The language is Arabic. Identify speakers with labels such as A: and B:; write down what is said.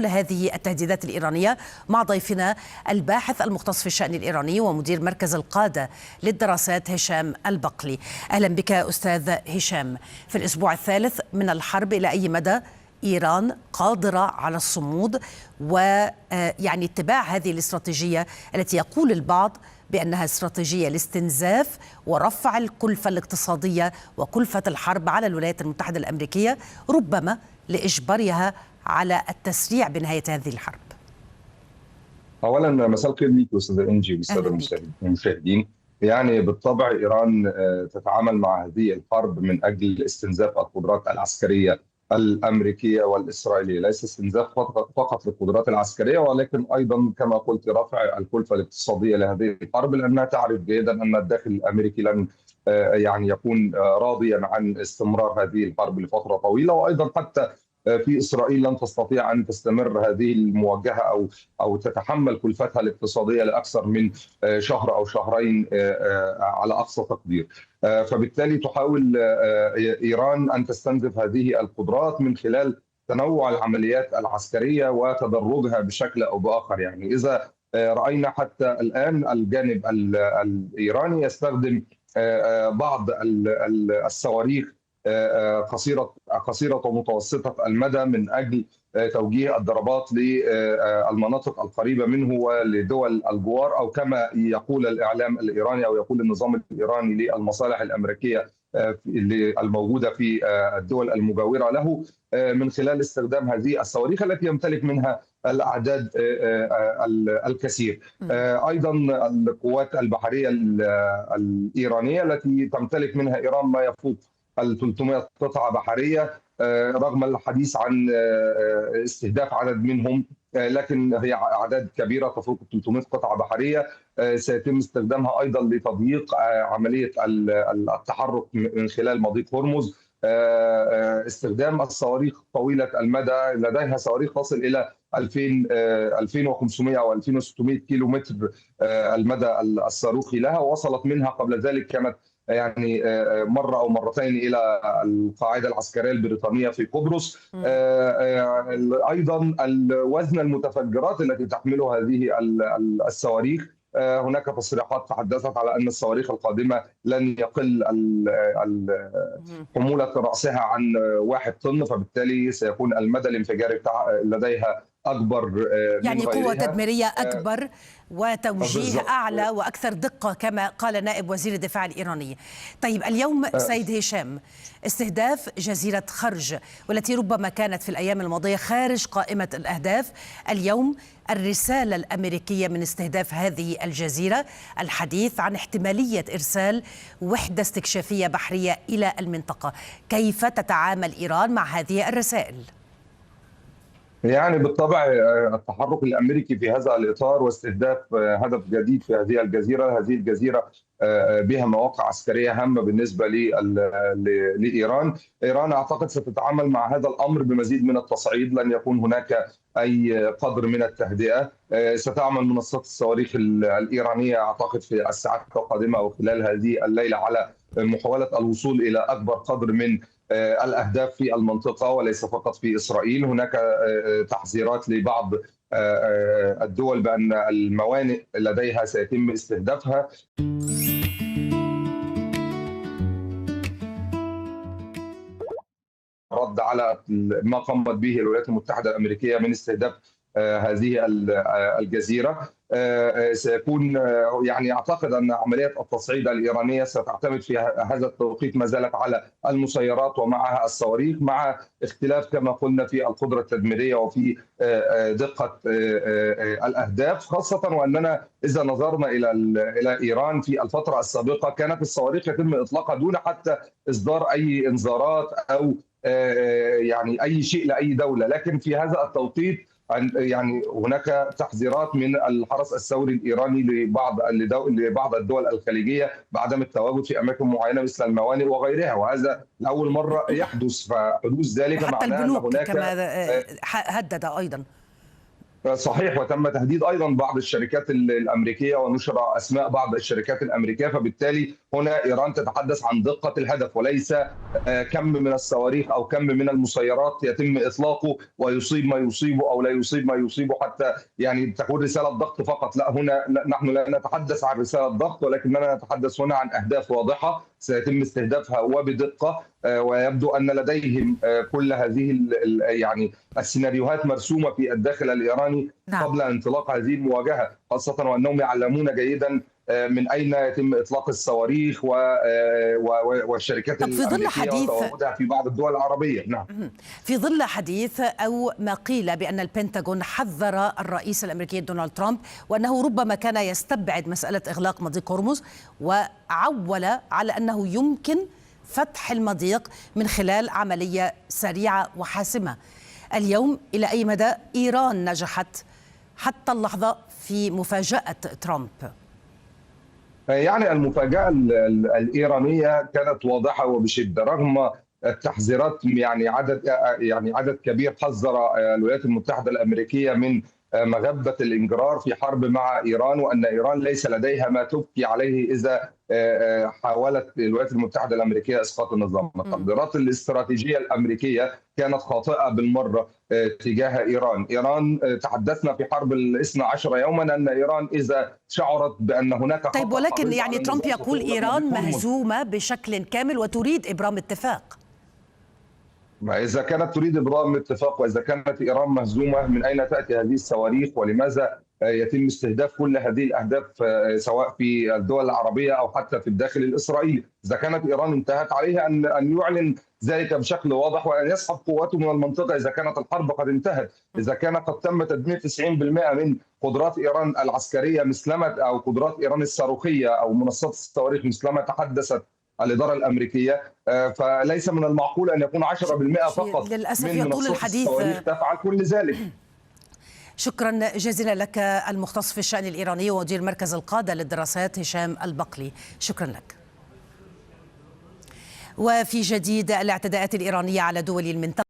A: كل هذه التهديدات الإيرانية مع ضيفنا الباحث المختص في الشأن الإيراني ومدير مركز القادة للدراسات هشام البقلي. أهلا بك أستاذ هشام. في الأسبوع الثالث من الحرب، إلى أي مدى إيران قادرة على الصمود ويعني اتباع هذه الاستراتيجية التي يقول البعض بأنها استراتيجية لاستنزاف ورفع الكلفة الاقتصادية وكلفة الحرب على الولايات المتحدة الأمريكية، ربما لإجبارها على التسريع بنهاية هذه الحرب؟
B: أولا مساء الخير ليك أستاذ إنجي والسادة المشاهدين. يعني بالطبع إيران تتعامل مع هذه الحرب من أجل استنزاف القدرات العسكرية الأمريكية والإسرائيلية، ليس استنزاف فقط للقدرات العسكرية، ولكن أيضا كما قلت رفع الكلفة الاقتصادية لهذه الحرب، لأنها تعرف جيدا أن الداخل الأمريكي لن يعني يكون راضيا عن استمرار هذه الحرب لفترة طويلة، وأيضا حتى في إسرائيل لن تستطيع أن تستمر هذه المواجهة أو تتحمل كلفتها الاقتصادية لأكثر من شهر أو شهرين على أقصى تقدير. فبالتالي تحاول إيران أن تستنزف هذه القدرات من خلال تنوع العمليات العسكرية وتدرجها بشكل أو بآخر. يعني إذا رأينا حتى الآن الجانب الإيراني يستخدم بعض الصواريخ قصيرة ومتوسطة المدى من أجل توجيه الضربات للمناطق القريبة منه ولدول الجوار، أو كما يقول الإعلام الإيراني أو يقول النظام الإيراني للمصالح الأمريكية الموجودة في الدول المجاورة له، من خلال استخدام هذه الصواريخ التي يمتلك منها الأعداد الكثير. أيضا القوات البحرية الإيرانية التي تمتلك منها إيران ما يفوق 300 قطعة بحرية، رغم الحديث عن استهداف عدد منهم، لكن هي أعداد كبيرة تفوق 300 قطعة بحرية سيتم استخدامها أيضا لتضييق عملية التحرك من خلال مضيق هرمز. استخدام الصواريخ طويلة المدى، لديها صواريخ تصل إلى 2500 أو 2600 كيلو متر المدى الصاروخي لها، وصلت منها قبل ذلك كانت يعني مرة أو مرتين إلى القاعدة العسكرية البريطانية في قبرص. أيضا وزن المتفجرات التي تحملها هذه الصواريخ، هناك تصريحات تحدثت على أن الصواريخ القادمة لن يقل حمولة رأسها عن 1 طن، فبالتالي سيكون المدى الانفجاري لديها أكبر،
A: يعني قوة تدميرية أكبر وتوجيه أعلى وأكثر دقة كما قال نائب وزير الدفاع الإيراني. طيب اليوم سيد هشام، استهداف جزيرة خرج والتي ربما كانت في الأيام الماضية خارج قائمة الأهداف، اليوم الرسالة الأمريكية من استهداف هذه الجزيرة، الحديث عن احتمالية إرسال وحدة استكشافية بحرية إلى المنطقة. كيف تتعامل إيران مع هذه الرسائل؟
B: يعني بالطبع التحرك الامريكي في هذا الاطار واستهداف هدف جديد في هذه الجزيره، هذه الجزيره بها مواقع عسكريه هامه بالنسبه لايران. ايران اعتقد ستتعامل مع هذا الامر بمزيد من التصعيد، لن يكون هناك اي قدر من التهدئه. ستعمل منصات الصواريخ الايرانيه اعتقد في الساعات القادمه او خلال هذه الليله على محاوله الوصول الى اكبر قدر من الأهداف في المنطقة وليس فقط في إسرائيل. هناك تحذيرات لبعض الدول بأن الموانئ لديها سيتم استهدافها. رد على ما قامت به الولايات المتحدة الأمريكية من استهداف هذه الجزيرة، سيكون يعني أعتقد أن عملية التصعيد الإيرانية ستعتمد في هذا التوقيت ما زالت على المسيرات ومعها الصواريخ، مع اختلاف كما قلنا في القدرة التدميرية وفي دقة الأهداف، خاصة وأننا إذا نظرنا إلى إيران في الفترة السابقة كانت الصواريخ يتم إطلاقها دون حتى إصدار أي إنذارات أو يعني أي شيء لأي دولة، لكن في هذا التوقيت يعني هناك تحذيرات من الحرس الثوري الإيراني لبعض الدول الخليجية بعدم التواجد في أماكن معينة مثل الموانئ وغيرها، وهذا لأول مرة يحدث. فحدوث ذلك
A: معناه أن هناك كما هدد أيضا.
B: صحيح، وتم تهديد ايضا بعض الشركات الامريكيه ونشر اسماء بعض الشركات الامريكيه، فبالتالي هنا إيران تتحدث عن دقة الهدف وليس كم من الصواريخ أو كم من المسيرات يتم إطلاقه ويصيب ما يصيبه أو لا يصيب ما يصيبه، حتى يعني تكون رسالة ضغط فقط. لا، هنا نحن لا نتحدث عن رسالة ضغط، ولكننا نتحدث هنا عن أهداف واضحة سيتم استهدافها وبدقة. ويبدو أن لديهم كل هذه يعني السيناريوهات مرسومة في الداخل الإيراني قبل انطلاق هذه المواجهة، خاصة وأنهم يعلمون جيدا من أين يتم إطلاق الصواريخ والشركات الأمريكية وتواجدها في بعض الدول العربية. نعم.
A: في ظل حديث أو ما قيل بأن البنتاغون حذر الرئيس الأمريكي دونالد ترامب وأنه ربما كان يستبعد مسألة إغلاق مضيق هرمز، وعول على أنه يمكن فتح المضيق من خلال عملية سريعة وحاسمة. اليوم إلى أي مدى إيران نجحت حتى اللحظة في مفاجأة ترامب؟
B: يعني المفاجأة الإيرانية كانت واضحة وبشدة رغم التحذيرات. يعني عدد كبير حذر الولايات المتحدة الأمريكية من مغبة الإنجرار في حرب مع إيران، وأن إيران ليس لديها ما تبكي عليه إذا حاولت الولايات المتحدة الأمريكية إسقاط النظام. التقديرات الاستراتيجية الأمريكية كانت خاطئة بالمرة تجاه إيران تحدثنا في حرب الاثنى عشر يوما أن إيران إذا شعرت بأن هناك خطأ.
A: طيب، ولكن يعني ترامب يقول إيران مهزومة بشكل كامل وتريد إبرام اتفاق.
B: إذا كانت تريد إبرام اتفاق وإذا كانت إيران مهزومة، من أين تأتي هذه الصواريخ؟ ولماذا يتم استهداف كل هذه الأهداف سواء في الدول العربية أو حتى في الداخل الإسرائيلي؟ إذا كانت إيران انتهت عليه أن يعلن ذلك بشكل واضح وأن يسحب قواته من المنطقة إذا كانت الحرب قد انتهت. إذا كان قد تم تدمير 90% من قدرات إيران العسكرية مثلما أو قدرات إيران الصاروخية أو منصات الصواريخ مثلما تحدثت الإدارة الأمريكية، فليس من المعقول أن يكون 10% فقط
A: للأسف
B: من
A: يطول
B: منصات
A: الحديث
B: الصواريخ تفعل كل ذلك.
A: شكرا جزيلا لك المختص في الشأن الإيراني ومدير مركز القادة للدراسات هشام البقلي، شكرا لك. وفي جديد الاعتداءات الإيرانية على دول المنطقة